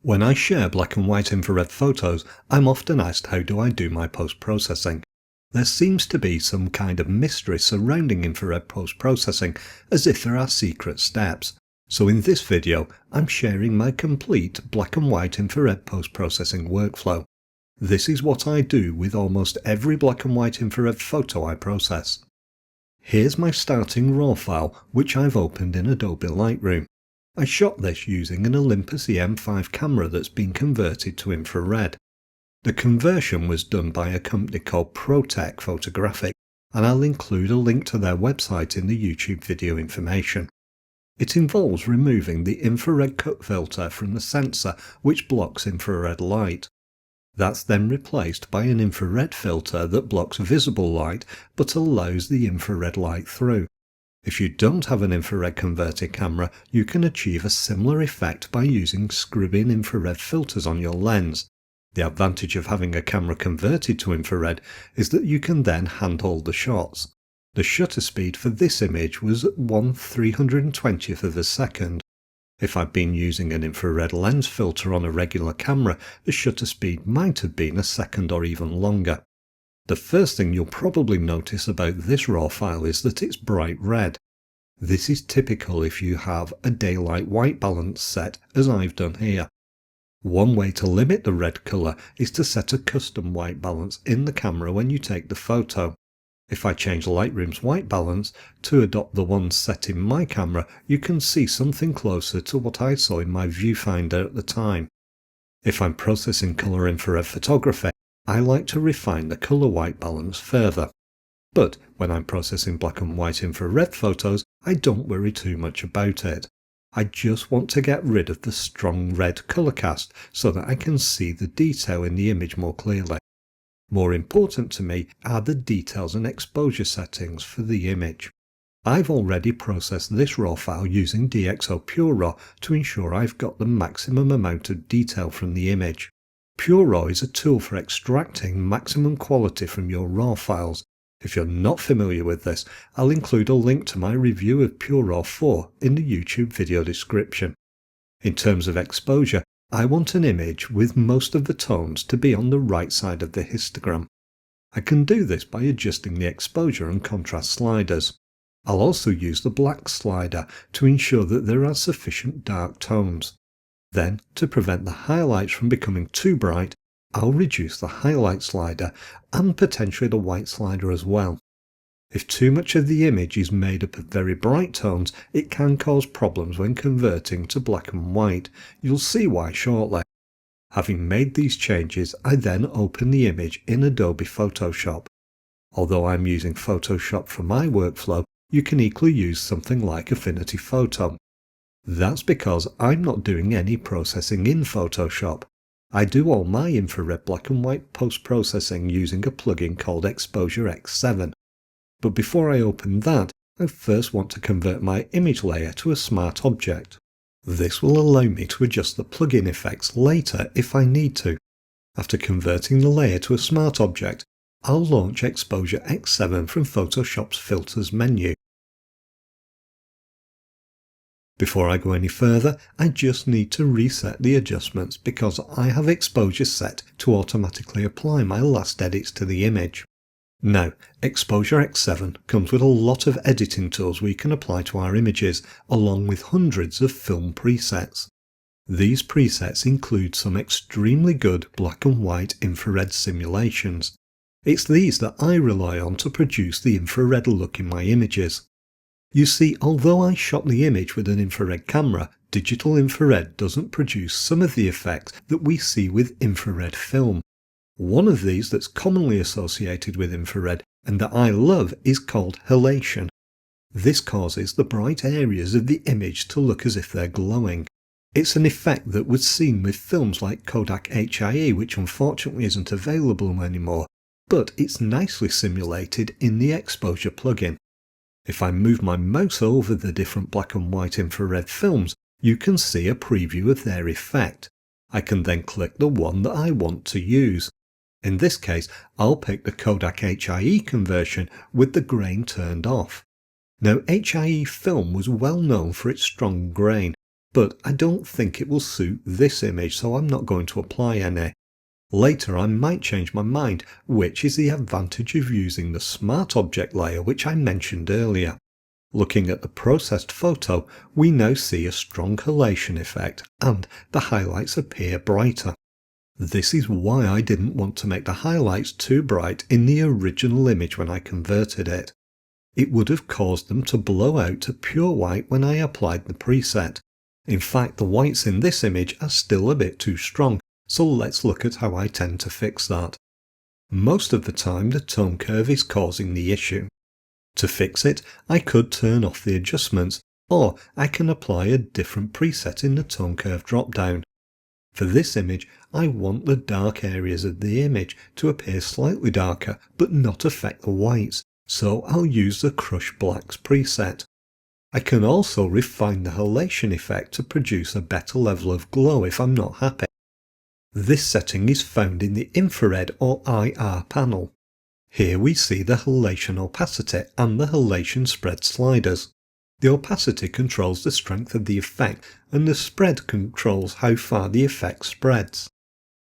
When I share black and white infrared photos, I'm often asked how do I do my post-processing. There seems to be some kind of mystery surrounding infrared post-processing, as if there are secret steps. So in this video, I'm sharing my complete black and white infrared post-processing workflow. This is what I do with almost every black and white infrared photo I process. Here's my starting RAW file, which I've opened in Adobe Lightroom. I shot this using an Olympus EM5 camera that's been converted to infrared. The conversion was done by a company called ProTech Photographic, and I'll include a link to their website in the YouTube video information. It involves removing the infrared cut filter from the sensor which blocks infrared light. That's then replaced by an infrared filter that blocks visible light but allows the infrared light through. If you don't have an infrared converted camera, you can achieve a similar effect by using screw-in infrared filters on your lens. The advantage of having a camera converted to infrared is that you can then handhold the shots. The shutter speed for this image was 1/320th of a second. If I'd been using an infrared lens filter on a regular camera, the shutter speed might have been a second or even longer. The first thing you'll probably notice about this RAW file is that it's bright red. This is typical if you have a daylight white balance set, as I've done here. One way to limit the red colour is to set a custom white balance in the camera when you take the photo. If I change Lightroom's white balance to adopt the one set in my camera, you can see something closer to what I saw in my viewfinder at the time. If I'm processing colour infrared photography, I like to refine the colour white balance further. But when I'm processing black and white infrared photos, I don't worry too much about it. I just want to get rid of the strong red colour cast so that I can see the detail in the image more clearly. More important to me are the details and exposure settings for the image. I've already processed this RAW file using DxO Pure RAW to ensure I've got the maximum amount of detail from the image. Pure RAW is a tool for extracting maximum quality from your RAW files. If you're not familiar with this, I'll include a link to my review of Pure RAW 4 in the YouTube video description. In terms of exposure, I want an image with most of the tones to be on the right side of the histogram. I can do this by adjusting the exposure and contrast sliders. I'll also use the black slider to ensure that there are sufficient dark tones. Then, to prevent the highlights from becoming too bright, I'll reduce the highlight slider and potentially the white slider as well. If too much of the image is made up of very bright tones, it can cause problems when converting to black and white. You'll see why shortly. Having made these changes, I then open the image in Adobe Photoshop. Although I'm using Photoshop for my workflow, you can equally use something like Affinity Photo. That's because I'm not doing any processing in Photoshop. I do all my infrared black and white post-processing using a plugin called Exposure X7. But before I open that, I first want to convert my image layer to a smart object. This will allow me to adjust the plugin effects later if I need to. After converting the layer to a smart object, I'll launch Exposure X7 from Photoshop's Filters menu. Before I go any further, I just need to reset the adjustments because I have exposure set to automatically apply my last edits to the image. Now, Exposure X7 comes with a lot of editing tools we can apply to our images, along with hundreds of film presets. These presets include some extremely good black and white infrared simulations. It's these that I rely on to produce the infrared look in my images. You see, although I shot the image with an infrared camera, digital infrared doesn't produce some of the effects that we see with infrared film. One of these that's commonly associated with infrared and that I love is called halation. This causes the bright areas of the image to look as if they're glowing. It's an effect that was seen with films like Kodak HIE, which unfortunately isn't available anymore, but it's nicely simulated in the Exposure plugin. If I move my mouse over the different black and white infrared films, you can see a preview of their effect. I can then click the one that I want to use. In this case, I'll pick the Kodak HIE conversion with the grain turned off. Now, HIE film was well known for its strong grain, but I don't think it will suit this image, so I'm not going to apply any. Later I might change my mind, which is the advantage of using the Smart Object layer which I mentioned earlier. Looking at the processed photo, we now see a strong halation effect and the highlights appear brighter. This is why I didn't want to make the highlights too bright in the original image when I converted it. It would have caused them to blow out to pure white when I applied the preset. In fact, the whites in this image are still a bit too strong, so let's look at how I tend to fix that. Most of the time the tone curve is causing the issue. To fix it, I could turn off the adjustments, or I can apply a different preset in the tone curve drop-down. For this image, I want the dark areas of the image to appear slightly darker but not affect the whites, so I'll use the Crush Blacks preset. I can also refine the halation effect to produce a better level of glow if I'm not happy. This setting is found in the infrared or IR panel. Here we see the halation opacity and the halation spread sliders. The opacity controls the strength of the effect and the spread controls how far the effect spreads.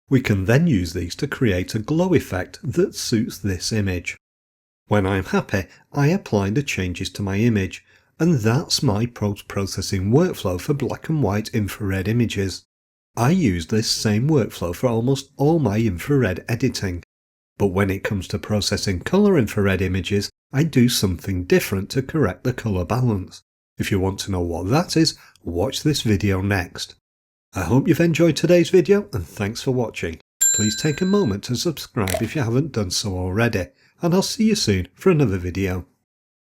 We can then use these to create a glow effect that suits this image. When I'm happy, I apply the changes to my image, and that's my post-processing workflow for black and white infrared images. I use this same workflow for almost all my infrared editing, but when it comes to processing colour infrared images, I do something different to correct the colour balance. If you want to know what that is, watch this video next. I hope you've enjoyed today's video and thanks for watching. Please take a moment to subscribe if you haven't done so already, and I'll see you soon for another video.